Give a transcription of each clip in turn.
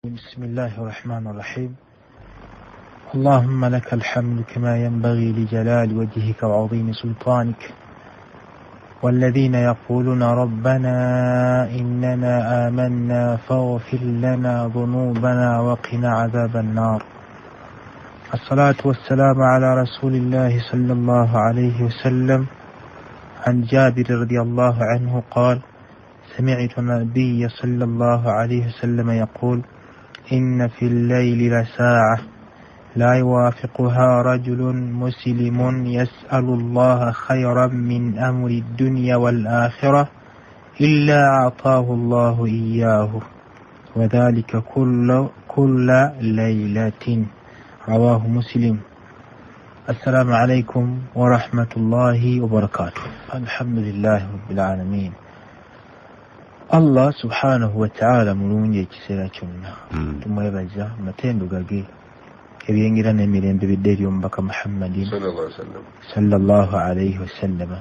بسم الله الرحمن الرحيم. اللهم لك الحمد كما ينبغي لجلال وجهك وعظيم سلطانك، والذين يقولون ربنا إننا آمنا فاغفر لنا ذنوبنا وقنا عذاب النار. الصلاة والسلام على رسول الله صلى الله عليه وسلم. عن جابر رضي الله عنه قال: سمعت النبي صلى الله عليه وسلم يقول: إن في الليل لساعة لا يوافقها رجل مسلم يسأل الله خيرا من أمر الدنيا والآخرة إلا أعطاه الله إياه، وذلك كل ليلة. رواه مسلم. السلام عليكم ورحمة الله وبركاته. الحمد لله رب العالمين. Allah subhanahu wa ta'ala mulungi ekiseera kyonna tumwebaza matendo gage ebyengira n'emirembe bidde eri omubaka Muhammadin sallallahu alayhi wasallam.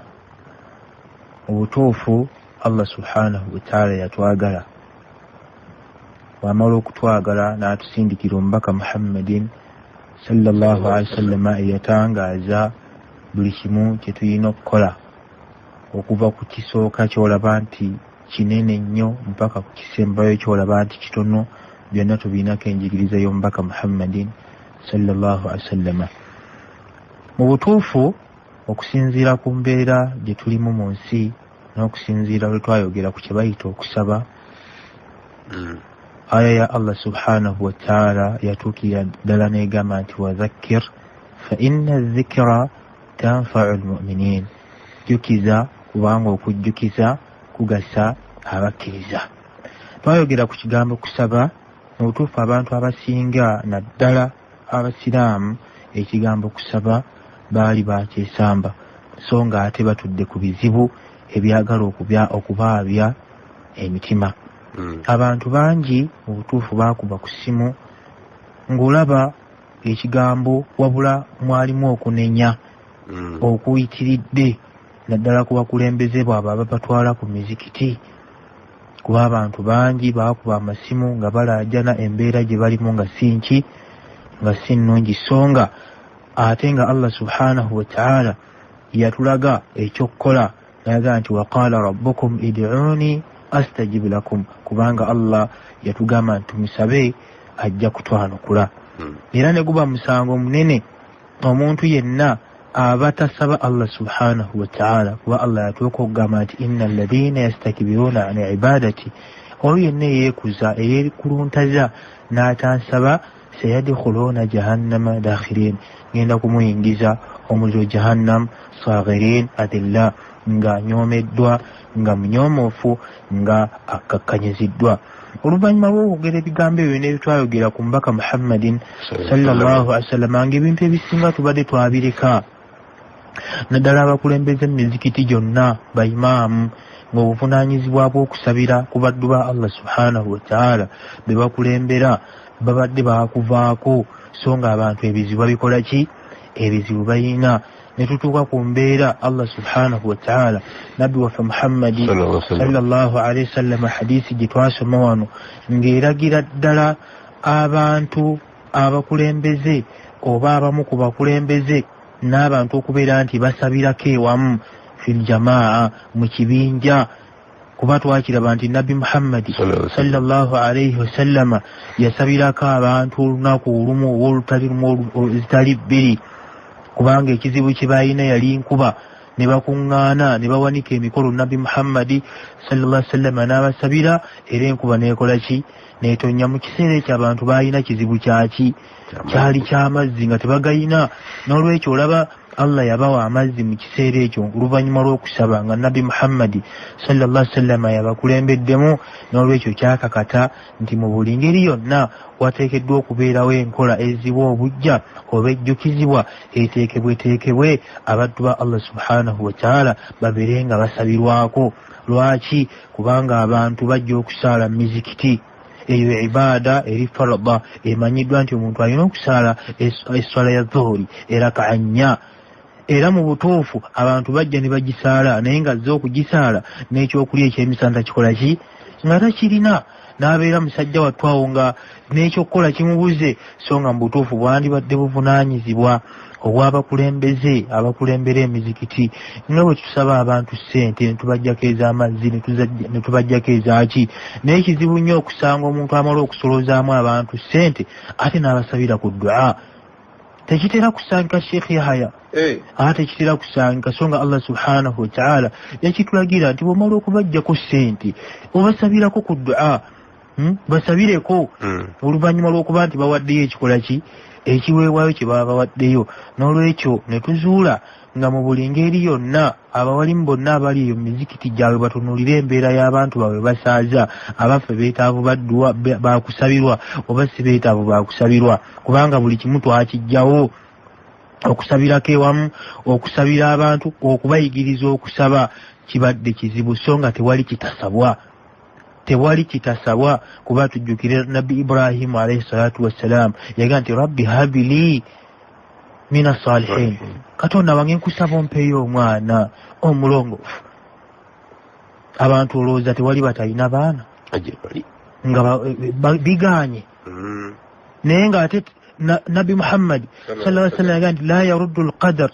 Obutuufu Allah subhanahu wa ta'ala yatwagala, wamala okutwagala n'atusindikira omubaka Muhammadin sallallahu alayhi wasallam eyatangaaza buli kimu kye tulina okukola okuva ku kisooka ky'olaba nti kinene nnyo mpaka ku kisembayo ky'olaba nti kitono, byonna tubiinako enjigiriza y'omubaka Muhammadin sallallahu alaihi wasallam. Mu butuufu okusinziira ku mbeera gye tulimu mu nsi n'okusinziira lwe twayogera ku kye bayita okusaba, aya ya Allah subhanahu wa ta'ala yatuukira ddala n'egamba nti wadhakkir fa inna dhikra tanfa'u almu'minin. Jjukiza kubanga okujjukiza kugasa abakkiriza. Twayogera ku kigambo kusaba. Mu butuufu abantu abasinga naddala abasiraamu ekigambo kusaba baali bakyesamba, so nga ate batudde ku bizibu ebyagala okubaabya emitima. Abantu bangi mu butuufu baakuba ku ssimu ng'olaba ekigambo wabula mwalimu okunenya okuyitiridde naddala ku bakulembeze bwabo ababatwala ku mizikiti, kuba abantu bangi baakuba amasimu nga balaajana embeera gye balimu nga si nnungi, songa ate nga Allah subhanahu wa ta'ala yatulaga ekyokukola nayaga nti waqaala rabbukum id'uuni astajib lakum, kubanga Allah yatugamba nti musabe ajja kutwanukula. Era ne guba musango munene omuntu yenna abatasaba Allah subhanahu wa ta'ala, kuba Allah yatuuka okugamba nti innal ladhina yastakbiruna an ibadati, oyo yenna yeekuza eyeekuluntaza n'atansaba sayadkhuluna jahannama dakhirin, ngenda kumuyingiza omuliro jahannam saghirin adilla, nga nyomeddwa, nga munyomoofu, nga akkakkanyiziddwa. Oluvannyuma lw'okwogera ebigambo ebyo n'ebitwayogera ku mbaka Muhammadin sallallahu alaihi wasallam, ng'ebintu ebisinga tubadde twabireka, naddala abakulembeze mizikiti gyonna baimaamu ng'obuvunaanyizibwa bw'okusabira ku baddu ba Allah subhanahu wa ta'ala be bakulembera babadde baakuvaako, so nga abantu ebizibu babikola ki? Ebizibu bayina. Ne tutuuka ku mbeera Allah subhanahu wa ta'ala nabbi waffe Muhammadi sallallahu alaihi wasallam hadisi gye twasoma wano ng'eragira ddala abantu abakulembeze oba abamu ku bakulembeze n'abantu okubeera nti basabirako ewamu fil jamaa, mu kibinja, kuba twakiraba nti nabbi Muhammadi sallallahu alaihi wasallam yasabirako abantu olunaku olumu oba olutali lumu zitali bbiri, kubanga ekizibu kye balina yali nkuba. Ne bakuŋŋaana ne bawanika emikolo nabbi Muhammadi sallallahu alaihi wasallam n'abasabira, era enkuba n'ekola ki? N'etonnya. Mu kiseera ekyo abantu balina kizibu kyaki? Kyali ky'amazzi nga tebagayina. N'olwekyo olaba Allah yabawa amazzi mu kiseera ekyo oluvannyuma lw'okusaba nga nabbi Muhammadi sallallahu alaihi wasallam yabakulembeddemu. N'olwekyo kyakakata nti mu buli ngeri yonna wateekeddwa okubeerawo enkola eziwa obujja oba ejjukizibwa eteekebwe abaddu ba Allah subhanahu wa ta'ala babeere nga basabirwako. Lwaki? Kubanga abantu bajja okusaala mu mizikiti. Eyo ibaada eri farada emanyiddwa nti omuntu alina okusaala esswala ya dhuhuri eraka nnya. Era mu butuufu abantu bajja ne bagisaala, naye nga azze okugisaala n'ekyokulya ekyemisana takikola ki? Nga takirina. n'abeera musajja watwawo nga n'ekyokukola kimubuze, so nga mu butuufu bwandibadde buvunaanyizibwa obw'abakulembeze abakulembera emizikiti. Nga bwe tusaba abantu ssente ne tubajjako ez'amazzi ne tubajjako ezaki, naye kizibu nnyo okusanga omuntu amala okusolozaamu abantu ssente ate n'abasabira ku ddu'a. Tekitera kusanga Sheikh Yahya, ate tekitera kusanga, so nga Allah subhanahu wa ta'ala yakitulagira nti bw'omala okubajjako ssente obasabirako ku ddu'a, basabireko oluvannyuma lw'okuba nti bawaddeyo ekikola ki ekiweebwayo kye baba bawaddeyo. N'olwekyo ne tuzuula nga mu buli ngeri yonna abawalimu bonna abali eyo mu mizikiti gyabwe batunuulire embeera y'abantu baabwe basaaza, abaffe beetaavu badduwa bakusabirwa oba si beetaavu bakusabirwa, kubanga buli kimu twakijjawo okusabirako ewamu, okusabira abantu, okubayigiriza okusaba kibadde kizibu, so nga tewali kitasabwa kuba tujjukire Nabbi Ibrahimu alayhi salatu wassalam yaga nti rabbi habili mina salihin, Katonda wange nkusaba ompeeyo omwana omulongoofu. Abantu olowooza tewali batalina baana nga biganye, naye ng'ate Nabbi Muhammad sallallahu alaihi wasallam yaga nti la yaruddu alqadar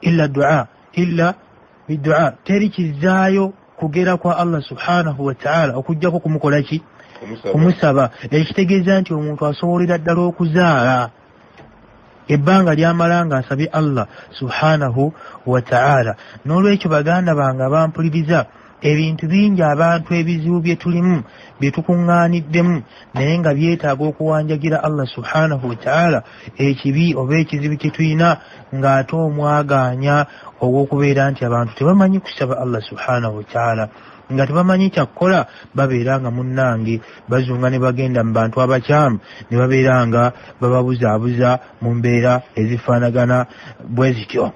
illa biddu'a, teri kizaayo kugera kwa Allah subhanahu wa ta'ala okujjako kumukola ki? Kumusaba. Ekitegeeza nti omuntu asobolera ddala okuzaala ebbanga lyamala nga asabye Allah subhanahu wa ta'ala. N'olwekyo baganda bange abampuliriza, ebintu bingi abantu ebizibu bye tulimu bye tukuŋŋaaniddemu naye nga byetaaga okuwanjagira Allah subhanahu wa ta'ala, ekibi oba ekizibu kye tulina ng'ate omwagaanya ogw'okubeera nti abantu tebamanyi kusaba Allah subhanahu wa ta'ala, nga tebamanyi kyakkola, babeera nga munnange bazunga ne bagenda mu bantu abakyamu ne babeera nga bababuzaabuza mu mbeera ezifaanagana bwe zityo.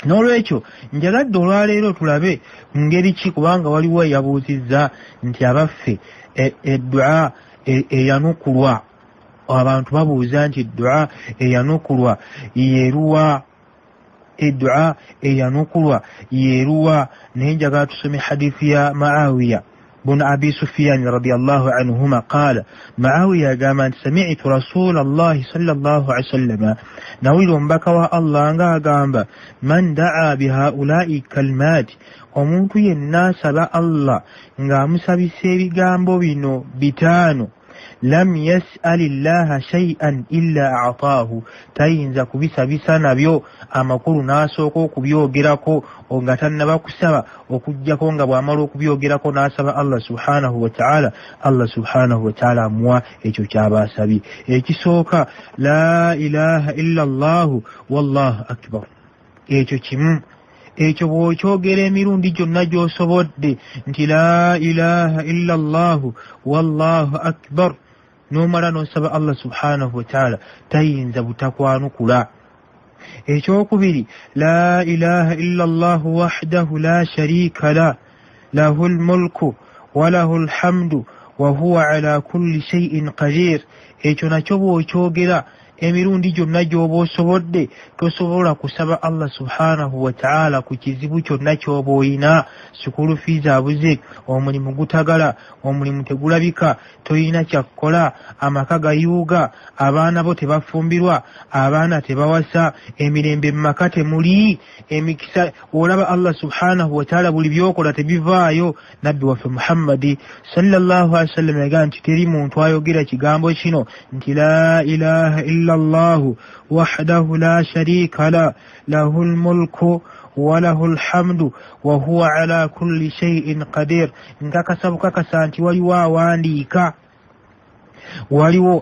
N'olwekyo njagadde olwaleero tulabe ngeri ki, kubanga waliwo eyabuuzizza nti abaffe eddu'a eyanukulwa, abantu babuuza nti eddu'a eyanukulwa yeeruwa, eddu'a eyanukulwa yeeruwa. Naye njagala tusome hadithi ya Muawiya بن أبي سفيان رضي الله عنهما قال معاوية قامت سمعت رسول الله صلى الله عليه وسلم نويل بكوا الله قام من دعا بهؤلاء الكلمات omuntu yenna asaba Allah ng'amusabisa ebigambo bino bitano lam yas'ali llaha shay'an illa a'taahu, tayinza kubisabisa nabyo amakulu n'asooka okubyogerako nga tannaba kusaba, okujjako nga bw'amala okubyogerako n'asaba Allah subhanahu wa ta'ala, Allah subhanahu wa ta'ala amuwa ekyo ky'aba asabye. Ekisooka la ilaha illa allahu wallahu akbar, ekyo kimu. Ekyo bw'okyogera emirundi gyonna gy'osobodde nti la ilaha illa allahu wallahu akbar, n'omala n'osaba Allah subhanahu wa ta'ala, tayinza butakwanukula. Ekyokubiri la ilaha illa allahu wahdahu la sharika la lahu almulku wa lahu alhamdu wa huwa ala kulli shay'in qadir. Ekyo nakyo bw'okyogera emirundi gyonna gy'oba osobodde, tosobola kusaba Allah subhanahu wa ta'ala ku kizibu kyonna ky'oba oyina, sukulu fiizi abuze, omulimu gutagala, omulimu tegulabika, toyina kyakkola, amaka gayuuga, abaana bo tebafumbirwa, abaana tebawasa, emirembe mu maka temuli, emikisa olaba Allah subhanahu wa ta'ala buli byokola tebivaayo. Nabbi waffe Muhammadi sallallahu alaihi wasallam yagaa nti teri muntu ayogera kigambo kino nti la ilaha illa allahu wahdahu la sharika la lahu almulku wa lahu alhamdu wa huwa ala kulli shay'in qadir, nkakasa bukakasa nti waliwo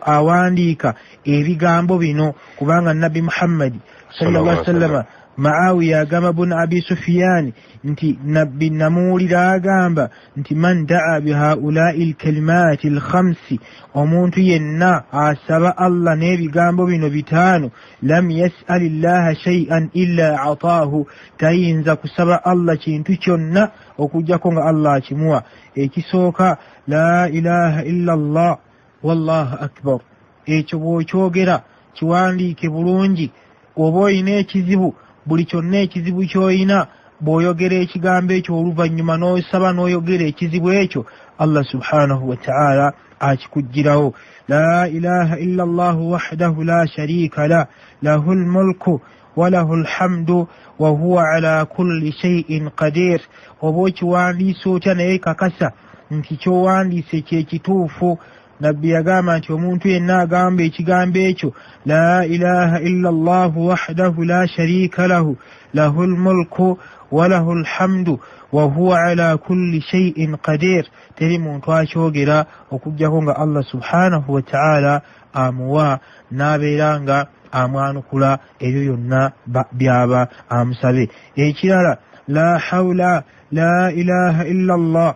awandiika ebigambo bino, kubanga Nabbi Muhammad sallallahu alaihi wasallam Muawiya agamba bun Abi Sufyan nti nabbi namuwulira agamba nti man da'a bihaula'i alkalimati alkhamsi, omuntu yenna asaba Allah n'ebigambo bino bitaano, lam yas'ali llaha shay'an illa a'taahu, tayinza kusaba Allah kintu kyonna okujjako nga Allah akimuwa. Ekisooka la ilaha illa Allah wallahu akbar, ekyo bw'okyogera kiwandiike bulungi. Oba oyina ekizibu, buli kyonna ekizibu ky'oyina bw'oyogera ekigambo ekyo oluvannyuma n'osaba n'oyogera ekizibu ekyo Allah subhanahu wa ta'ala akikugirawo. La ilaha illa Allah wahdahu la sharika la lahul mulku wa lahul hamdu wa huwa ala kulli shay'in qadir. Oba okiwandiise otya naye kakasa nti ky'owandiise kyekituufu. Nabbi yagamba nti omuntu yenna agamba ekigambo ekyo la ilaha illa Allah wahdahu la sharika lahu lahul mulku wa lahul hamdu wa huwa ala kulli shay'in qadir, teri muntu akyogera okuggyako nga Allah subhanahu wa ta'ala amuwa n'abeera nga amwanukula ebyo byonna byaba amusabe. Ekirala la hawla la ilaha illa Allah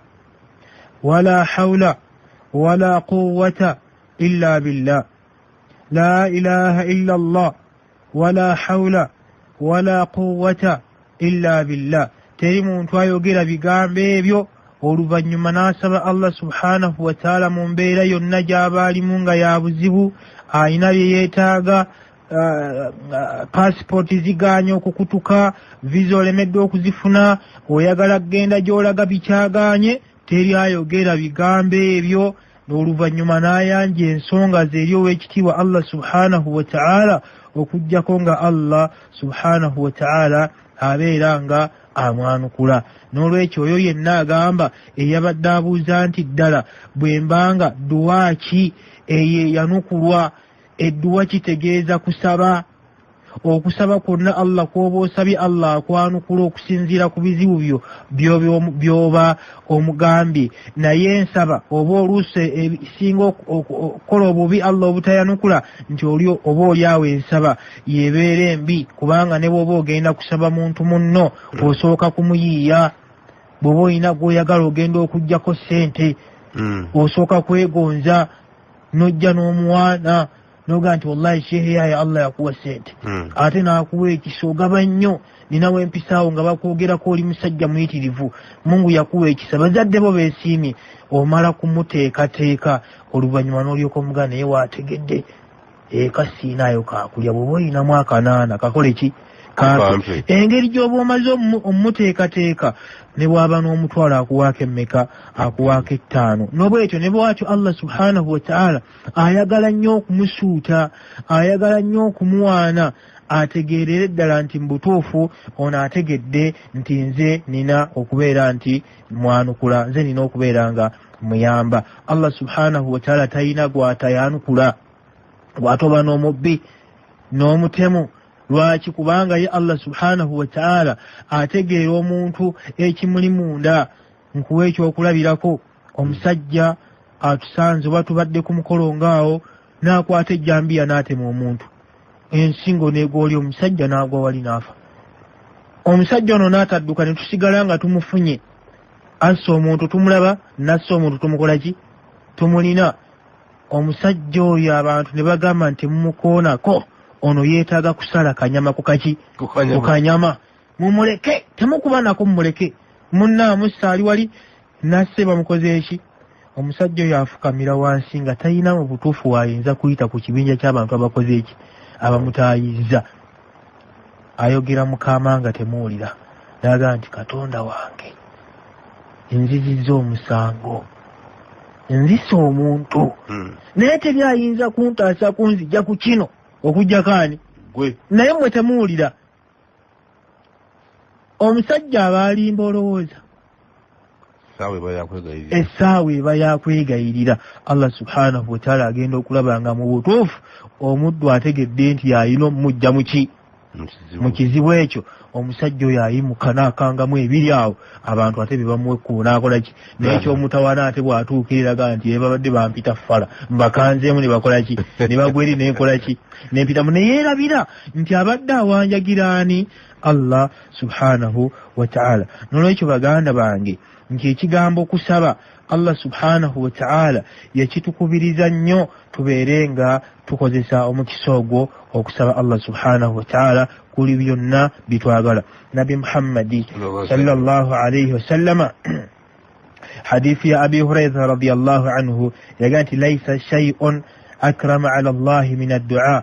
wala hawla ولا قوة إلا بالله. لا إله إلا الله ولا حول ولا قوة إلا بالله. teri muntu ayogera bigambo ebyo oluvannyuma n'asaba Allah subhanahu wa ta'ala mu mbeera yonna gy'aba alimu nga ya buzibu, ayina bye yeetaaga, passport ziganya okukutuka, visa olemedde okuzifuna, oyagala kgenda gy'olaga bikyaganye, teri ayogera bigambo ebyo n'oluvannyuma n'ayanja ensonga ze eri ow'ekitiibwa Allah subhanahu wa ta'ala okuggyako nga Allah subhanahu wa ta'ala abeera nga amwanukula. N'olwekyo oyo yenna agamba eyabadde abuuza nti ddala bwe mbanga dduwa ki eyo eyanukulwa, edduwa kitegeeza kusaba. Okusaba kwonna Allah kw'oba osabye Allah akwanukula okusinziira ku bizibu by'oba omugambye. Naye ensaba oba oluusi ebisinga okukola obubi Allah obutayanukula nti oba oliawo ensaba yebeera embi, kubanga ne bw'oba ogenda kusaba muntu munno osooka kumuyiiya. Bw'oba olina gw'oyagala ogenda okuggyako ssente, osooka kwegonza n'ojja n'omuwaana noga nti wallahi shehe yaye Allah yakuwa sente, ate n'akuwa ekisa ogaba nnyo, ninawo empisaawo nga bakwogerako oli musajja muyitirivu, Mungu yakuwa ekisa, bazadde bo beesiimye, omala kumuteekateeka, oluvannyuma n'olyoka omugana naye waategedde kasiinaayo kakulya. Bw'oba olinamu akanaana kakole ki? Kampe. Engeri gy'oba omaze omumuteekateeka ne bw'aba n'omutwalo akuwaako emmeka? Akuwaako 5. N'obwekyo ne bw'atyo Allah subhanahu wa ta'ala ayagala nnyo okumusuuta, ayagala nnyo okumuwaana, ategeerere ddala nti mu butuufu ono ategedde nti nze nina okubeera nti mwanukula, nze nina okubeera nga muyamba. Allah subhanahu wa ta'ala talina gw'atayanukula, gw'atoba n'omubbi n'omutemu. Lwaki? Kubanga ye Allah subhanahu wa ta'ala ategeera omuntu ekimuli munda. Nkuwa ekyokulabirako, omusajja atusanze oba tubadde ku mukolo ngaawo n'akwata ejjambiya n'atema omuntu, ensingo n'egoli omusajja n'agwa wali n'afa. Omusajja ono n'atadduka ne tusigala nga tumufunye. Assa omuntu tumulaba, nassa omuntu tumukola ki? Tumulina. Omusajja oyo abantu ne bagamba nti mumukoonako, ono yeetaaga kusala kanyama ku kaki? Ku kanyama. Mumuleke, temukuba nako mumuleke. Munnaamussa ali wali nasse bamukoze eki? Omusajja oyo afukamira wansi nga talina mu butuufu waayinza kuyita ku kibinja ky'abantu abakoze eki? Abamutaayizza. Ayogera Mukama nga temuwulira. N'agamba nti Katonda wange, nzizizza omusango, nzisa omuntu, naye tebyayinza kuntaasa kunzijja ku kino okujja kaani gwe, naye mwe temuwulira. Omusajja aba alimba olowooza essaawa eba yakwegayirira. Allah subhanahu wa ta'ala agenda okulaba nga mu butuufu omuddu ategedde nti yayina omujja muki? Mu kizibu ekyo. Omusajja oyo ayimuka n'akangamu ebiri awo, abantu ate be bamuwekkuba n'akola ki? N'ekyomutawana ate bw'atuukiriraga nti babadde bampita ffala mbakanzeemu ne bakola ki? Ne bagweri n'ekola ki? N'empitamu ne yeerabira nti abadde awanjagira ani? Allah subhanahu wa ta'ala. N'olwekyo baganda bange nti ekigambo kusaba Allah subhanahu wa ta'ala yakitukubiriza nnyo tubeere nga tukozesa omukisa ogwo okusaba Allah subhanahu wa ta'ala kuli byonna bitwagala. Nabi Muhammadi sallallahu alayhi wa sallama hadithi ya Abi Hurayra radiyallahu anhu yaga nti laysa shay'un akrama ala Allah min ad-du'a,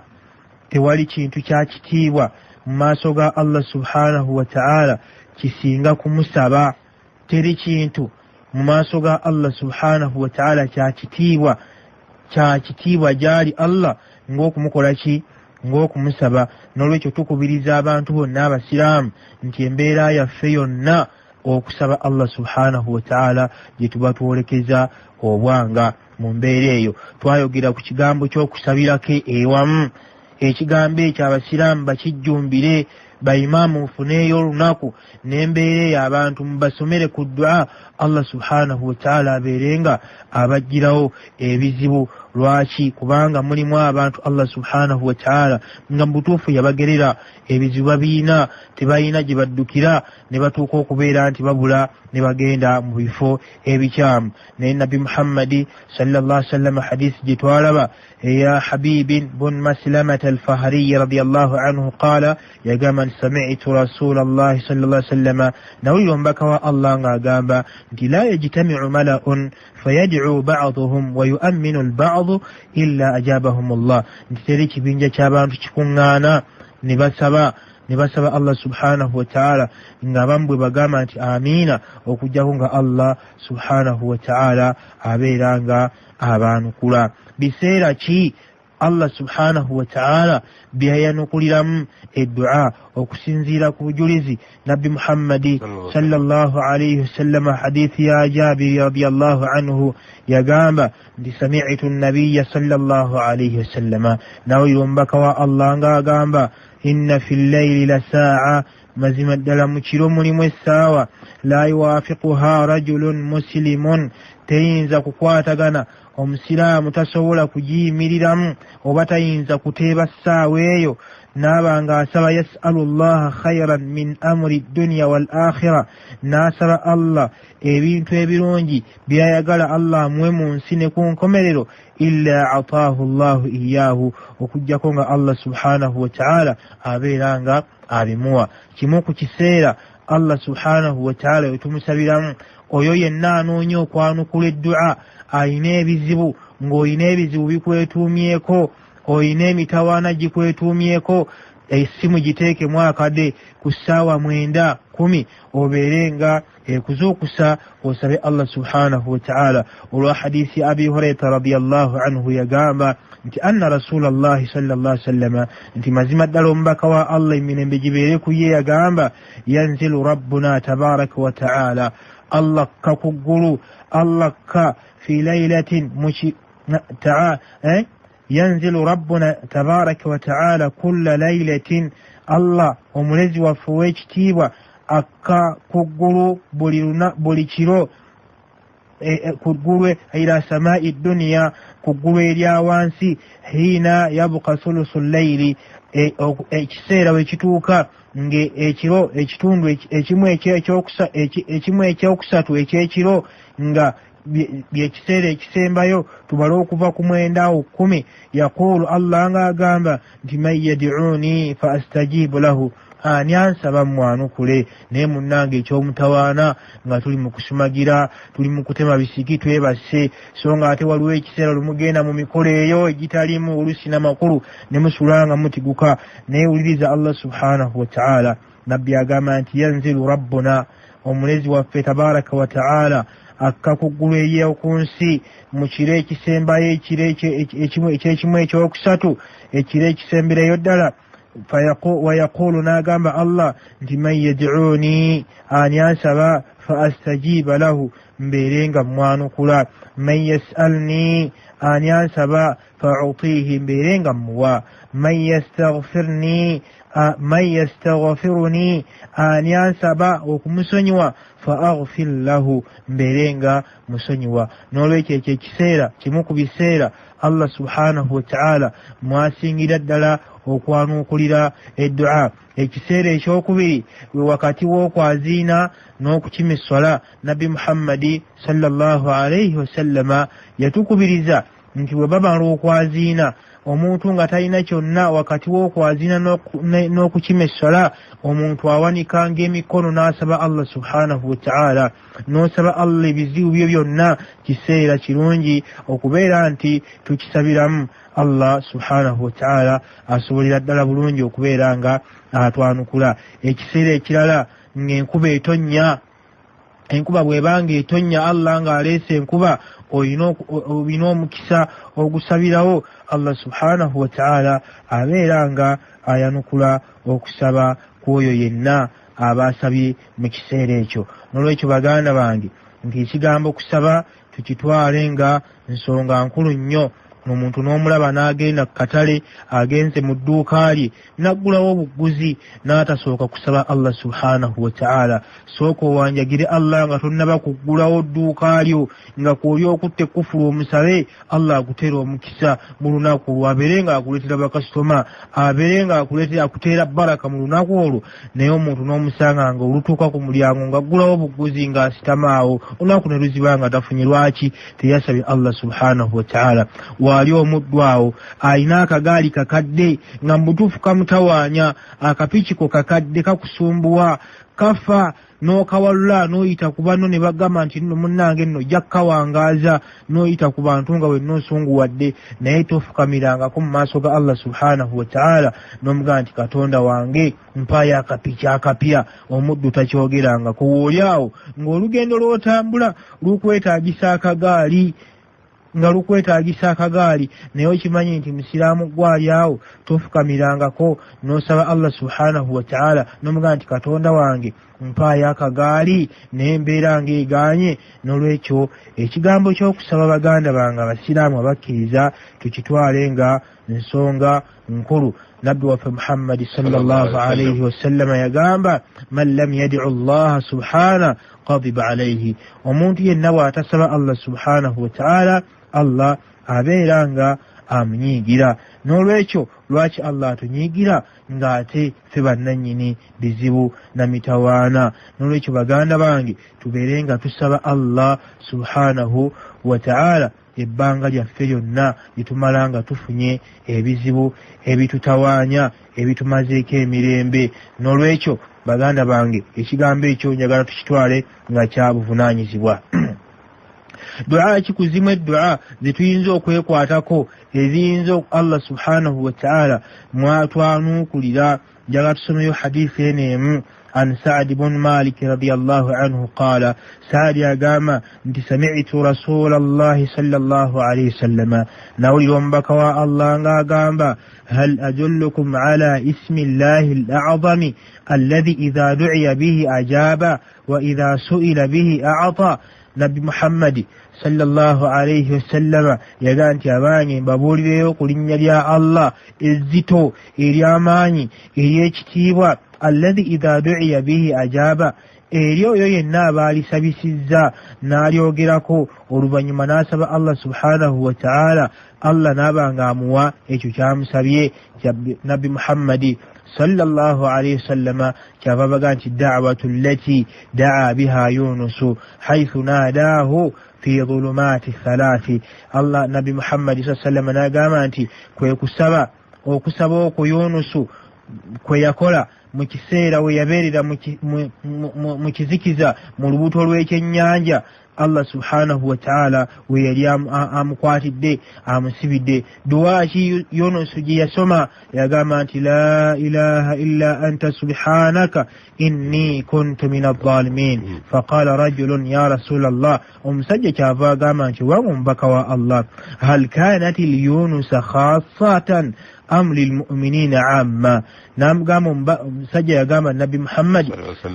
tewali kintu kya kitiibwa mu maaso ga Allah subhanahu wa ta'ala kisinga kumusaba. Teri kintu mu maaso ga Allah subhanahu wa ta'ala kya kitiibwa gyali Allah ng'okumukola ki, ng'okumusaba. N'olwekyo tukubiriza abantu bonna abasiraamu nti embeera yaffe yonna okusaba Allah subhanahu wa ta'ala gye tuba twolekeza obwanga. Mu mbeera eyo twayogera ku kigambo ky'okusabirako ewamu. Ekigambo ekyo abasiraamu bakijjumbire, bayimaamu mufuneeyo olunaku n'embeera eyo abantu mubasomere ku dua, Allah subhanahu wa ta'ala abeerenga abajjirawo ebizibu. Lwaki? Kubanga mulimu abantu Allah subhanahu wa ta'ala nga mu butuufu yabagerera ebizibu babiina, tebalina gye baddukira, ne batuuka okubeera nti babula ne bagenda mu bifo ebikyamu. Naye Nabi Muhammadi sallallahu alaihi wasallam hadisi gye twalaba eya Habibin bun Maslamata al-Fahri radiyallahu anhu qala, yagamba nti sami'tu Rasulallahi sallallahu alaihi wasallam, nawulira omubaka wa Allah ng'agamba nti la yajtami'u mala'un fayad'u ba'dhuhum wa yu'minu al-ba'd illa ajabahum Allah. Nti teri kibinja ky'abantu kikuŋŋaana ne basaba Allah subhanahu wa ta'ala nga bambwe bagamba nti amiina, okujjako nga Allah subhanahu wa ta'ala abeeranga abaanukula. Biseera ki Allah subhanahu wa ta'ala byayanukuliramu eddua okusinziira ku bujulizi? Nabbi Muhammadi sallallahu alayhi wasallam hadithi ya Jabiri radiyallahu anhu yagamba nti sami'tu an-nabiyya sallallahu alayhi wasallam, nawulira omubaka wa Allah ng'agamba inna fil layli la sa'a, mazima ddala mu kiro mulimu essaawa, la yuwaafiquha rajulun muslimun, teyinza kukwatagana omusiraamu tasobola kugiyimiriramu oba tayinza kuteeba ssaawa eyo n'abanga asaba yas'alu llaha khayran min amri dunya wal akhira, n'asaba Allah ebintu ebirungi byayagala Allah amuwe mu nsi ne ku nkomerero, illa ataahu llahu iyaahu, okujjako nga Allah subhanahu wa ta'ala abeeranga abimuwa. Kimu ku kiseera Allah subhanahu wa ta'ala wetumusabiramu oyo yenna anoonya okwanukula eddua, ayina ebizibu, ng'oyina ebizibu bikwetuumyeko, oyina emitawaana gikwetuumyeko, essimu giteekemu akade ku ssaawa 9-10 obeerenga ekuzuukusa osabe Allah subhanahu wa ta'ala. Olwa hadiisi Abi Hurayra radiyallahu anhu yagamba nti anna Rasulallahi sallallahu alaihi wasallam, nti mazima ddala omubaka wa Allah emirembe gibeere ku ye yagamba yanzilu rabbuna tabaraka wa ta'ala, Allah ka kuggulu, Allah ka fi laylatin yanzilu rabbuna tabaraka wa ta'ala kulla laylatin, Allah omulezi waffe w'ekitiibwa akka kuggulu buli kiro, kuggulu ila samaa'i dunya, kuggulu erya wansi, hiina yabqa thuluthu layli, ekiseera wekituuka ng'ekiro ekitundu ekimu ekyokusatu ekyekiro nga byekiseera ekisembayo tubale okuva ku 9-10. Yaqulu, Allah ng'agamba nti man yad'uni fa astajibu lahu, ani ansaba mwanukule. Naye munnange ekyomutawaana nga tuli mu kusumagira, tuli mu kutema bisiki twebase, so nga ate waliwo ekiseera lumugenda mu mikolo eyo egitalimu olusi n'amakulu ne musulanga mutiguka. Naye wuliriza Allah subhanahu wa ta'ala, nabbi agamba nti yanzilu rabbuna, omulezi waffe tabaraka wa ta'ala akka kuggulu ery'oku nsi mu kiro ekisembayo, ekyekimu ekyokusatu, ekiro ekisembereyo ddala. Wayaqulu, n'agamba Allah nti man yad'uni, ani ansaba fa astajiba lahu, mbeerenga mwanukula. Man yas'alni, ani ansaba fa utihi, mbeerenga muwa. Man yastaghfiruni, ani ansaba okumusonyiwa fa aghfir lahu, mbeerenga musonyiwa. N'olwekyo ekyo ekiseera kimu ku biseera Allah subhanahu wa ta'ala mwasingira ddala okwanuukulira eddua. Ekiseera ekyokubiri we wakati w'okwaziina n'okukima esswala. Nabbi Muhammadi sallallahu alayhi wasallama yatukubiriza nti bwe babala okwaziina omuntu nga talina kyonna wakati w'okwaziina n'okukima esswala, omuntu awanikanga emikono n'asaba Allah subhanahu wa ta'ala, n'osaba Allah ebizibu byo byonna. Kiseera kirungi okubeera nti tukisabiramu Allah subhanahu wa ta'ala asobolera ddala bulungi okubeera nga atwanukula. Ekiseera ekirala ng'enkuba etonnya. Enkuba bw'ebanga etonnya Allah ng'aleese enkuba olina omukisa ogusabirawo Allah subhanahu wa ta'ala abeera nga ayanukula okusaba kw'oyo yenna aba asabye mu kiseera ekyo. N'olwekyo baganda bange nti ekigambo kusaba tukitwale nga nsonga nkulu nnyo. Omuntu n'omulaba n'agenda ku katale agenze mu dduuka lye n'aggulawo obuguzi n'atasooka kusaba Allah subhanahu wa ta'ala. Sooka owanjagire Allah nga tonnaba kuggulawo dduuka lyo nga kw'oli okutte kufulu omusabe Allah akuteera omukisa mu lunaku olwo, abeere nga akuleetera bakasitoma, abeere nga akuteera baraka mu lunaku olwo. Naye omuntu n'omusanga nga olutuuka ku mulyango ng'aggulawo obuguzi ng'asitamaawo, olunaku ne luziba nga tafunye. Lwaki? Teyasabye Allah subhanahu wa ta'ala. Wali omuddu awo alina akagaali kakadde nga mutuufu kamutawaanya, akapikiko kakadde kakusumbuwa, kafa n'okawalula n'oyita ku banno ne bagamba nti nno munnange nno ojja kukawangaaza, n'oyita ku bantu nga wenna osunguwadde, naye tofukamirangako mu maaso ga Allah subhanahu wa ta'ala n'omugamba nti Katonda wange mpaayo akapiki akapya. Omuddu takyogerangako. Wooli awo ng'olugendo lw'otambula lukwetaagisa akagaali naye okimanyi nti musiraamu gwali awo tofukamirangako n'osaba Allah subhanahu wa ta'ala n'omugamba nti Katonda wange mpaayo akagaali, naye mbeera ng'egaanye. N'olwekyo ekigambo ky'okusaba baganda bange abasiraamu abakkiriza tukitwale nga nsonga nkulu. Nabbi waffe Muhammad sallallahu alayhi wasallama yagamba man lam yad'u Allah subhana qadiba alayhi. Omuntu yenna bw'atasaba Allah subhanahu wa ta'ala Allah abeera nga amunyiigira. N'olwekyo lwaki Allah atunyiigira ng'ate ffe bannannyini bizibu na mitawaana? N'olwekyo baganda bange tubeere nga tusaba Allah subhanahu wa ta'ala ebbanga lyaffe lyonna litumala nga tufunye ebizibu ebitutawaanya, ebitumazeeko emirembe. N'olwekyo baganda bange ekigambo ekyo njagala tukitwale nga kya buvunaanyizibwa. Dua kikuzimu eddua zetuyinza okwekwatako eziyinza Allah subhanahu wa ta'ala mwatwanuukulira. Njagala tusomeyo hadiisi eno عن سعد بن مالك رضي الله عنه قال سعد يقام انت سمعت رسول الله صلى الله عليه وسلم نولي ومبكوا الله قام هل أدلكم على اسم الله الأعظم الذي إذا دعي به أجاب وإذا سئل به أعطى. نبي محمد sallallahu alayhi wasallam yaga nti abaanyi mbabuulireyo ku linnya lya Allah ezzito ery'amaanyi ery'ekitiibwa alladhi idha du'iya bihi ajaba, eri oyo yenna abaalisabisizza n'alyogerako oluvannyuma n'asaba Allah subhanahu wa ta'ala Allah n'abanga amuwa ekyo kyamusabye. Nabbi Muhammadi sallallahu alayhi wasallama kyava baga nti da'watu allati da'a biha yunusu haythu naadaahu fi dhulumati thalathi. Allah Nabi Muhammad sallallahu alayhi wasallama n'agamba nti kwe okusaba okwo Yunusu kwe yakola mu kiseera we yabeerera mu kizikiza mu lubuto lw'ekyennyanja. Allah subhanahu wa ta'ala we yali amukwatidde amusibidde. Duwa ki Yunusu gye yasoma yagamba nti la ilaha illa anta subhanaka inni kuntu min adh-dhalimin. Faqala rajulun ya rasul Allah, omusajja kyava agamba nti wangu omubaka wa Allah, hal kanat liyunusa khassatan am lilmu'minina amma. Namugamba omusajja yagamba Nabi Muhammad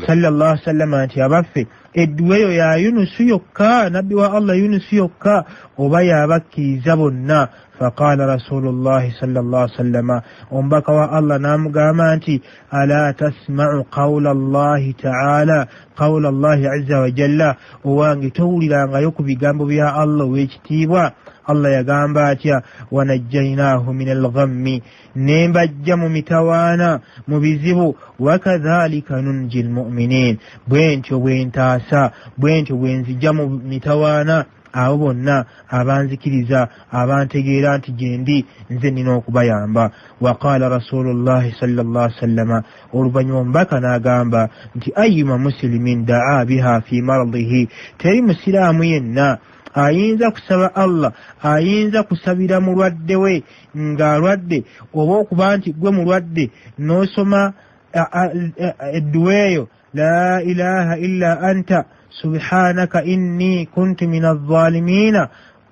sallallahu alaihi wasallam nti abaffe edduwa eyo ya Yunusu yokka, nabbi wa Allah Yunusu yokka, oba yabakkiriza bonna? Faqala rasulullahi sallallahu alaihi wasallam, omubaka wa Allah namugamba nti ala tasma'u qawla Allahi ta'ala, qawla Allahi azza wa jalla, owange towulirangayo ku bigambo bya Allah w'ekitiibwa. Allah yagamba atya wanajjaynaahu min al-ghammi, nembajja mu mitawaana mu bizibu, wakadhalika nunji al-mu'minin, bwentyo bwentaasa, bwentyo bwenzijja mu mitawaana abo bonna abanzikiriza abantegeera nti gyendi nze nina okubayamba. Waqala rasulullahi sallallahu alaihi wasallam, oluvannyuma omubaka n'agamba nti ayyuma muslimin daa biha fi maradihi, teri musiraamu yenna ayinza kusaba Allah, ayinza kusabira mulwadde we ng'alwadde, oba okuba nti gwe mulwadde n'osoma edduwa eyo لا إله إلا أنت سبحانك إني كنت من الظالمين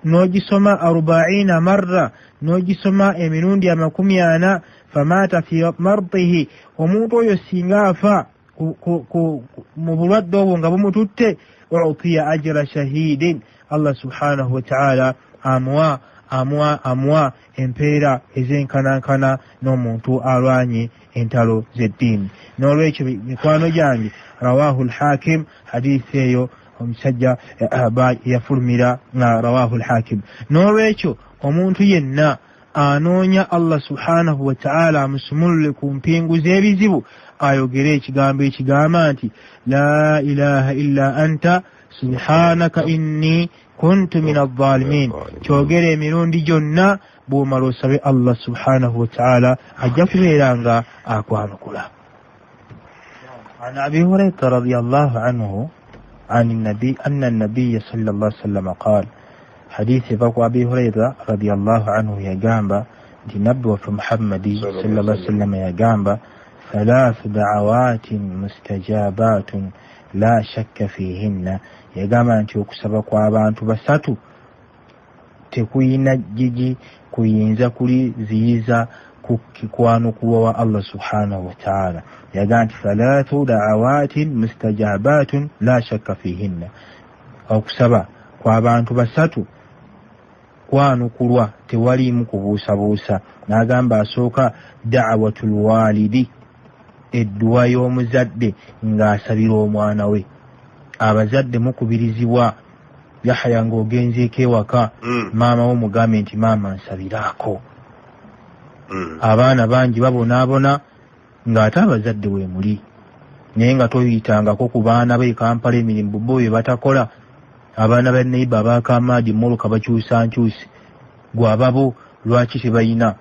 نوجسما 40 مرة نوجسما emirundi 40 فمات في مرضه omuntu oyo singa afa mu bulwadde obwo nga bumututte u'tiya ajra shahidin Allah subhanahu wa ta'ala amwa empeera ez'enkanankana n'omuntu alwanye entalo z'eddiini. N'olwekyo mikwano gyange rawahu al-Hakim hadisi eyo omusajja yafulumira nga rawahu al-Hakim. N'olwekyo omuntu yenna anoonya Allah subhanahu wa ta'ala amusumulule ku mpingu z'ebizibu ayogere ekigambo ekigamba nti la ilaha illa anta subhanaka inni kuntu min adh-dhalimin. Kyogere emirundi gyonna bw'omala osabe Allah subhanahu wa ta'ala ajja kubeera nga akwanukula. An Abi Hurayra radiyallahu anhu عن النبي أن النبي صلى الله عليه وسلم قال حديث فقو أبي هريرة رضي الله عنه يا جامبا دي نبوة محمد صلى الله عليه وسلم يا جامبا 3 دعوات مستجابات لا شك فيهن يا جامبا أنت يكسبك وأنت بساتو تكوين جيجي كوينزا كولي زيزا كوانو كوا الله سبحانه وتعالى يقول 3 دعوات مستجابات لا شك فيهن أو كسبا kw'abantu basatu kwanukulwa tewaliimu kubuusabuusa. N'agamba asooka da'watul walidi edduwa y'omuzadde ng'asabira omwana we. Abazadde mukubirizibwa Yahya ng'ogenzeeko ewaka maama wo mugambe nti maama nsabiraako. Abaana bangi babonaabona ng'ate abazadde we muli naye nga toyitangako ku baana be Kampala emirimu bo batakola. Abaana ba neiba abakamaadi muluka bakyusa nkyusi gwababo lwaki tebayina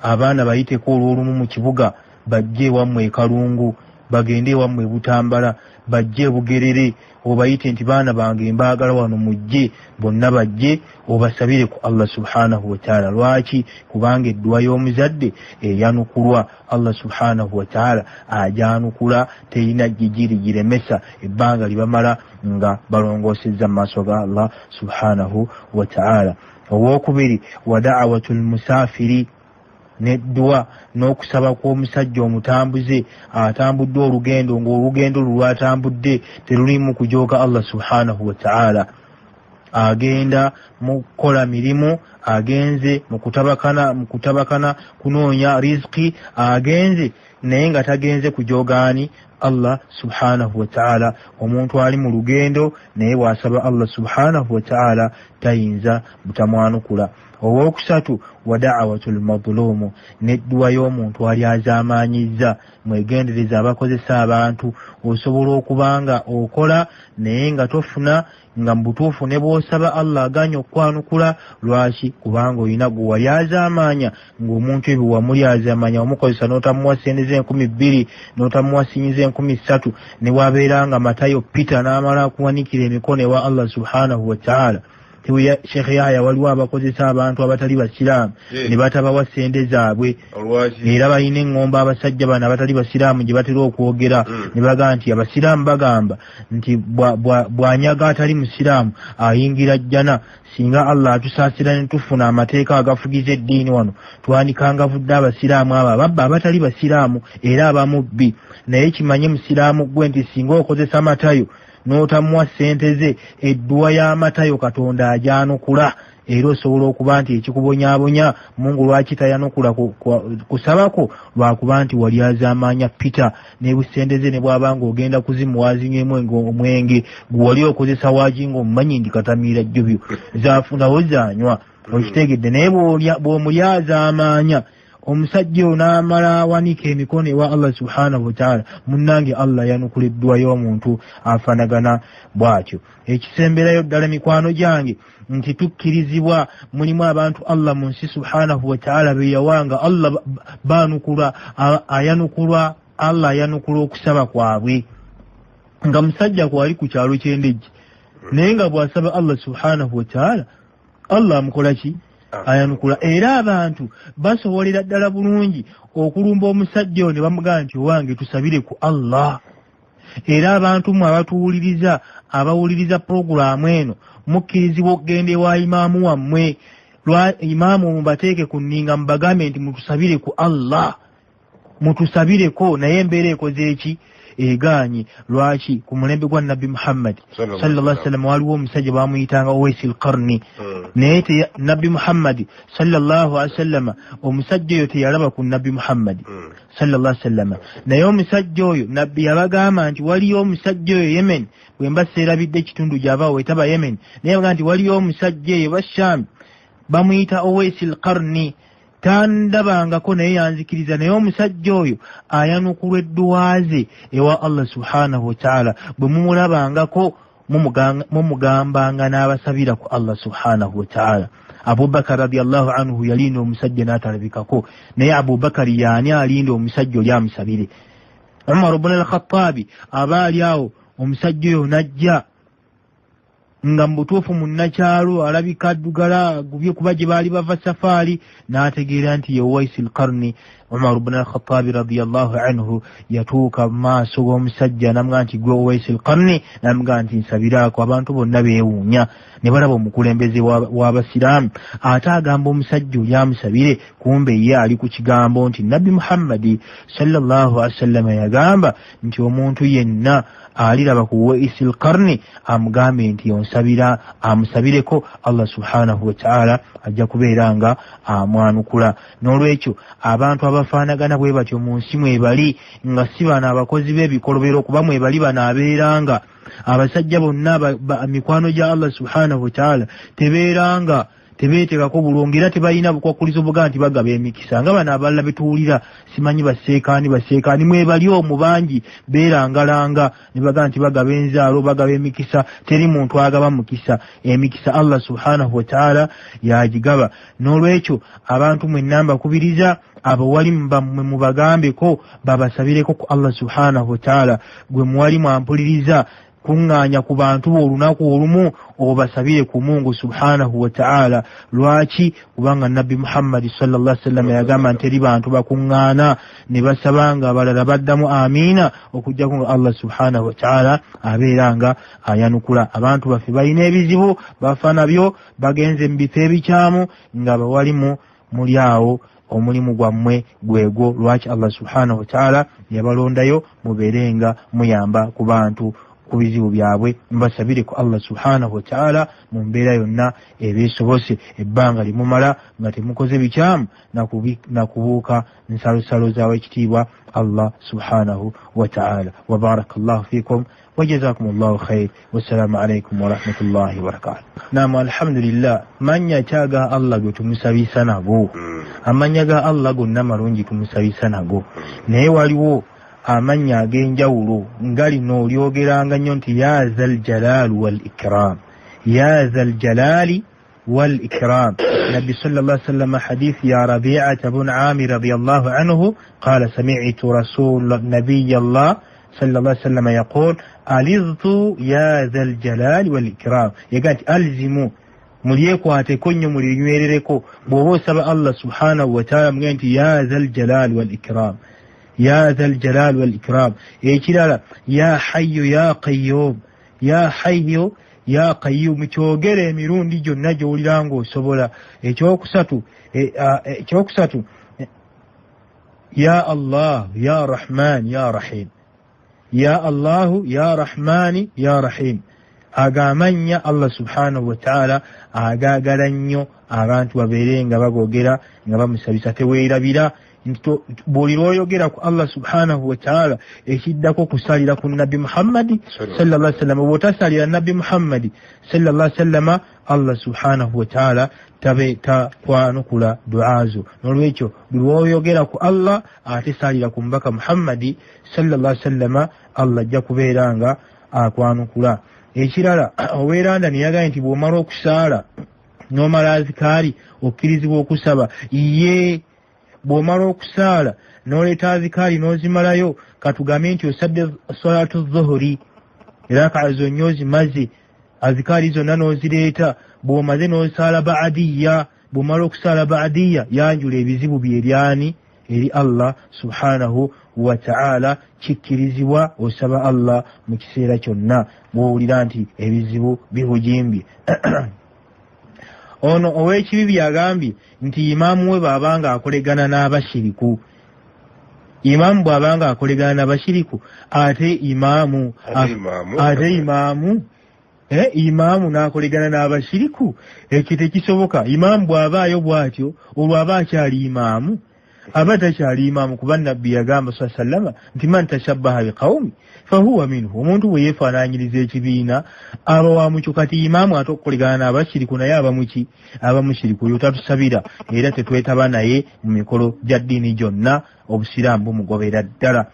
abaana bayiteko olw'olumu mu kibuga bajje wammwe Kalungu bagende wammwe Butambala bajje Bugerere obayite nti baana bange mbaagala wano mujje bonna bajje obasabire ku Allah subhanahu wa ta'ala. Lwaki? Kubanga edduwa y'omuzadde eyanukulwa Allah subhanahu wa ta'ala ajanukula teyina jijiri jiremesa ebbanga libamala nga balongoosezza mu maaso ga Allah subhanahu wa ta'ala. Owokubiri wa da'watul musafiri n'edduwa n'okusaba kw'omusajja omutambuze atambudde olugendo ng'olugendo lwatambudde terulimu kujooga Allah subhanahu wa ta'ala. Agenda mu kukola mirimu, agenze mu kutabakana kunoonya riziki, agenze naye nga tagenze kujoogaani Allah subhanahu wa ta'ala. Omuntu ali mu lugendo naye bw'asaba Allah subhanahu wa ta'ala tayinza butamwanukula. Owokusatu wa da'watul madhlumu n'edduwa y'omuntu ali azaamaanyizza. Mwegendereza abakozesa abantu. Osobola okubanga okola naye nga tofuna nga mbutuufu ne bw'osaba Allah aganya okwanukula. Lwaki? Kubanga olina gwe wali azaamaanya ng'omuntu ebyo wamuli azaamaanya omukozesa n'otamuwa sente ze2,000 n'otamuwa sinyi ze3,000 ne wabeera nga Matayo Peter n'amala kuwanikira emikono ewa Allah subhanahu wa ta'ala. Sheikh Yahya waliwo abakozesa abantu abatali basiraamu ne batabawa sente zaabwe era balina eŋŋombo abasajja bano abatali basiraamu gye batera okwogera ne bagamba nti abasiraamu bagamba nti bw'anyaga atali musiraamu ayingira jjana. Singa Allah atusaasira ne tufuna amateeka agafugiza eddiini wano twanikanga vudde abasiraamu abo ababba abatali basiraamu era abamubbi. Naye kimanye musiraamu gwe nti singa okozesa Matayo n'otamuwa sente ze edduwa y'Amatayo Katonda ajanukula. Era osobola okuba nti ekikubonyaabonya Mungu lwaki tayanukula kusabako lwakuba nti wali azaamaanya Peter ne busente ze ne bw'abanga ogenda kuzimuwazinywemu omwenge gwe wali okozesa waaki ng'omumanyi ndi katamiira jjubyo zaafunawo zaanywa okitegedde. Naye bw'omuli azaamaanya omusajja n'amala awanika emikono ewa Allah subhanahu wa ta'ala munnange Allah yanukula edduwa y'omuntu afaanagana bw'atyo. Ekisemberayo ddala mikwano gyange nti tukkirizibwa mulimu abantu Allah mu nsi subhanahu wa ta'ala be yawanga Allah baanukula Allah ayanukula okusaba kwabwe. Nga musajja kwali ku kyalo ky'endejje naye nga bw'asaba Allah subhanahu wa ta'ala Allah amukola ki? Ayanukula. Era abantu basobolera ddala bulungi okulumba omusajja ne bamugamba nti owange tusabire ku Allah. era abantu mwe abawuliriza programu eno mukkirizibwa okugenda ewa imaamu wammwe lwa imaamu mubateeke ku nninga mubagambe nti mutusabire ku Allah mutusabireko naye embeera ekoze eki eganye lwaki ku mulembe gwa Nabbi Muhammad sallallahu alaihi wasallam waliwo omusajja bamuyitanga Uwaisil Qarni naye Nabbi Muhammad sallallahu alaihi wasallam omusajja oyo teyalaba ku Nabbi Muhammad sallallahu alaihi wasallam naye omusajja oyo Nabbi yabagamba nti waliyo omusajja oyo Yemen bwemba seerabidde ekitundu gy'avaawo etaba Yemen naye yabagamba nti waliyo omusajja eyo Basham bamuyita Uwaisil Qarni tandabangako naye yanzikiriza naye omusajja oyo ayanukula edduwa ze ewa Allah subhanahu wa ta'ala bwe mumulabangako mumugambanga n'abasabira ku Allah subhanahu wa ta'ala. Abubakar radiyallahu anhu yalinda omusajja n'atalabikako naye Abubakar yaani alinda omusajja oli amusabire. Umar ibn al-Khattabi abaali awo omusajja oyo najja nga mbutuufu munnakyalo alabika addugala gubye kuba gye baali bava safaari n'ategeera nti ye Uwaisil Qarni. Umar ibn al-Khattab radiyallahu anhu yatuuka maaso g'omusajja namugamba nti gwe Uwaisil Qarni namugamba nti nsabiraako. Abantu bonna beewuunya ne balaba omukulembeze w'abasiraamu ate agamba omusajja oli amusabire kumbe ye ali ku kigambo nti Nabbi Muhammadi sallallahu alaihi wasallam yagamba nti omuntu yenna aliraba ku Uwaisil Qarni amugambe nti onsabira amusabireko Allah subhanahu wa ta'ala ajja kubeera nga amwanukula. N'olwekyo abantu abafaanagana bwe batyo mu nsi mwebali nga si bano abakozi b'ebikolobero kuba mwebali bano abeeranga abasajja bonna mikwano gya Allah subhanahu wa ta'ala tebeeranga tebeetekako bulungi era tebalina bukwakkulizo buga nti bagaba emikisa nga bano abalala betuwulira simanyi baseekaani mwebali omwo bangi beerangalanga ne baga nti bagaba enzaalo bagaba emikisa. Teri muntu agaba mukisa, emikisa Allah subhanahu wa ta'ala yagigaba. N'olwekyo abantu mwenna mbakubiriza abawalimu bammwe mubagambeko babasabireko ku Allah subhanahu wa ta'ala. Gwe muwalimu ampuliriza kuŋŋaanya ku bantu olunaku olumu obasabire ku Mungu subhanahu wa ta'ala. Lwaki? Kubanga Nabbi Muhammad sallallahu alaihi wasallam yagamba nti eri bantu bakuŋŋaana ne basabanga abalala baddamu amiina okujjako nga Allah subhanahu wa ta'ala abeeranga ayanukula. Abantu baffe balina ebizibu bafa nabyo bagenze mu bifo ebikyamu nga bawalimu muli awo omulimu gwammwe gwego. Lwaki Allah subhanahu wa ta'ala yabalondayo mubeerenga muyamba ku bantu ku bizibu byabwe mbasabire ku Allah subhanahu wa ta'ala mu mbeera yonna ebeesobose ebbanga limumala nga temukoze bikyamu na kubuuka nsalosalo zaawe ekitiibwa Allah subhanahu wa ta'ala. Wa barakallahu fikum wa jazakumullahu khair. Wassalamu alaikum wa rahmatullahi wa barakatuh. Naam, alhamdulillah, manya kyaga Allah gwe tumusabisa nago, amanya ga Allah gonna malungi tumusabisa nago, naye waliwo amanya ag'enjawulo nga lino olyogeranga nnyo nti ya zal jalali wal ikram, ya zal jalali wal ikram. Nabbi sallallahu alaihi wasallam hadith ya Rabi'ah ibn Amir radiyallahu anhu qala sami'tu rasul nabiy Allah sallallahu alaihi wasallam yaqul aliztu ya zal jalali wal ikram. Yagati alzimu mulyekwateko nnyo mulinywerereko bw'oba osaba Allah subhanahu wa ta'ala mugambe nti ya zal jalali wal ikram, ya dhal jalal wal ikram. Ekirala ya hayyu ya qayyum, ya hayyu ya qayyum kyogere emirundi gyonna gy'owulira ng'osobola. Ekyokusatu ya Allah ya Rahman ya Rahim, ya Allahu ya Rahmani ya Rahim. Agamanya Allah subhanahu wa ta'ala agaagala nnyo abantu babeere nga bagogera nga bamusabisa. Teweerabira buli lw'oyogera ku Allah subhanahu wa ta'ala ekiddako kusalira ku Nabbi Muhammad sallallahu alaihi wasallam. Bw'otasalira Nabbi Muhammad sallallahu alaihi wasallam Allah subhanahu wa ta'ala takwanukula du'azo. N'olwekyo buli lw'oyogera ku Allah ate salira ku mbaka Muhammad sallallahu alaihi wasallam Allah ajja kubeera nga akwanukula. Ekirala oweeranda ne yagambye nti bw'omala okusaala n'omala azikaari okkirizibwa okusaba bw'omala okusaala n'oleeta azikaari n'ozimalayo, katugambe nti osadde salatu zuhuri raka'a zonna ozimaze, azikaari zonna n'ozireeta, bw'omaze n'osaala ba'adiyya. Bw'omala okusaala ba'adiyya yanjula ebizibu byeryani eri Allah subhanahu wa ta'ala kikkirizibwa osaba Allah mu kiseera kyonna bw'owulira nti ebizibu bihujimbye. Ono ow'ekibibi agambye nti imaamu we bw'abanga akolegana n'abashiriku, imaamu bw'abanga akolegana n'abashiriku ate imaamu imaamu n'akolegana n'abashiriku, ekyo tekisoboka. Imaamu bw'abaayo bw'atyo olwo aba akyali imaamu, aba takyali imaamu, kuba nabbi yagamba sallama nti man tashabbaha biqawmi fahuwa minhu, omuntu bwe yeefaanaanyiriza ekibiina aba wa mucyo. Kati imaamu ate okukolegana n'abashiriku naye aba muki? Aba mushiriku. Oyo tatusabira era tetwetaba naye mu mikolo gya ddiini gyonna, obusiraamu bumugobera ddala.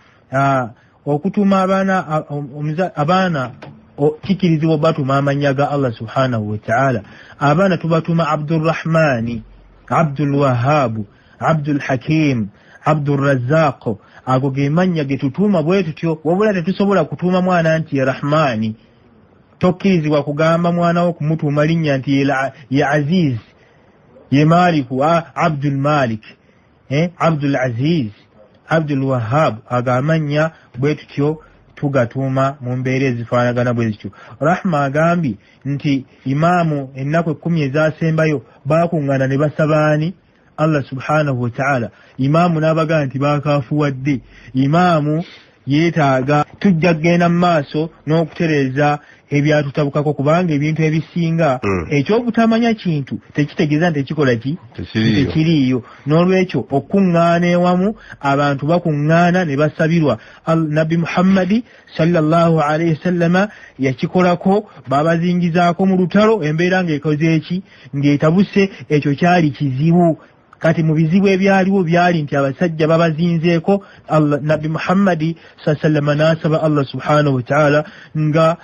Okutuuma abaana kikirizibwa batuma amannya ga Allah subhanahu wa ta'ala. Abaana tubatuma Abdurrahmani, Abdul Wahhab, Abdul Hakim, Abdul Razzaq. Ago ge mannya ge tutuuma bwe tutyo, wabula tetusobola kutuuma mwana nti ya Rahmani. Tokkirizibwa kugamba mwana wo kumutuuma linnya nti ya Aziz, ye Maliku, Abdul Malik, Abdul Aziz, Abdul Wahhab. Agamanya bwe tutyo tugatuuma mu mbeera ezifaanagana bwe zityo. Rahma agambi nti imaamu ennaku 10 ezaasembayo baakuŋŋaana ne basabaani Allah subhanahu wa ta'ala. Imaamu n'abagaa nti baakaafuwadde. Imaamu yeetaaga tujja kgenda mu maaso n'okutereeza ebyatutabukako, kubanga ebintu ebisinga ekyobutamanya kintu tekitegeeza nti ekikola ki tekiriiyo. N'olwekyo okuŋŋaana ewamu, abantu bakuŋŋaana ne basabirwa. Nabbi Muhammadi sallallahu alayhi wasallama yakikolako, babazingizaako mu lutalo, embeera ng'ekoze eki? Ng'etabuse. Ekyo kyali kizibu. Kati mu bizibu ebyaliwo byali nti abasajja babazinzeeko. Nabbi Muhammadi sallallahu n'asaba Allah subhanahu wa ta'ala nga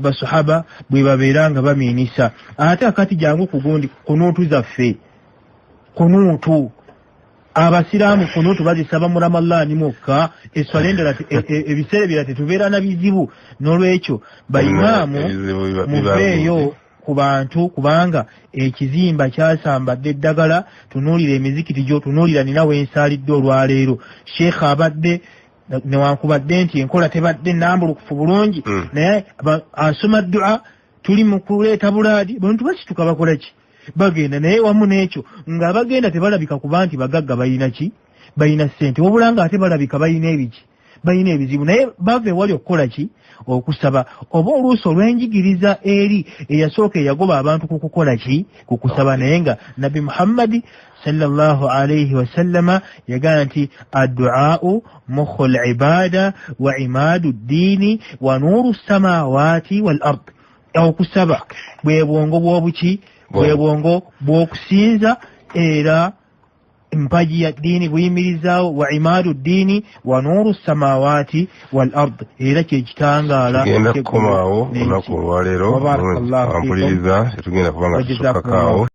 basahaba bwe babeera nga bamiinisa. Ate akati jangu kugundi kunuutu zaffe, kunuutu abasiraamu kunuutu bazisaba mu Ramadhaani mwokka, eswala endala ebiseera ebirala tetubeera na bizibu. N'olwekyo bayimaamu muveeyo ku bantu, kubanga ekizimba kyasambadde eddagala. Tunuulira emizikiti gy'otunuulira nina wensaalidde olwaleero. Sheekh abadde newankubadde nti enkola tebadde nnambulukufu bulungi, naye asoma ddu'a. Tuli mu kuleeta bulaadi, bantu basituka bakola ki? Bagenda. Naye wamu n'ekyo ng'abagenda tebalabika kuba nti bagagga balina ki? Balina ssente, wabula nga ate balabika balina ebiki? Balina ebizibu. Naye bava ewali okukola ki? Okusaba. Oba oluusi olw'enjigiriza eri eyasooka eyagoba abantu ku kukola ki? Ku kusaba. Naye nga Nabbi Muhammadi sallallahu alayhi wa sallama yagamba nti addu'aa'u mukhul ibaada wa imaadu ddiini wa nuuru samaawaati wal ard. Okusaba bwe bwongo bw'obuki? Bwe bwongo bw'okusinza era mpaji ya ddiini buyimirizaawo. Wa imaadu ddiini wa nuuru samaawaati wal ard. Era kyekitangaala. Tugenda kukomaawo olunaku olwaleero. Ampuliriza tetugenda kubanga tusukakaawo.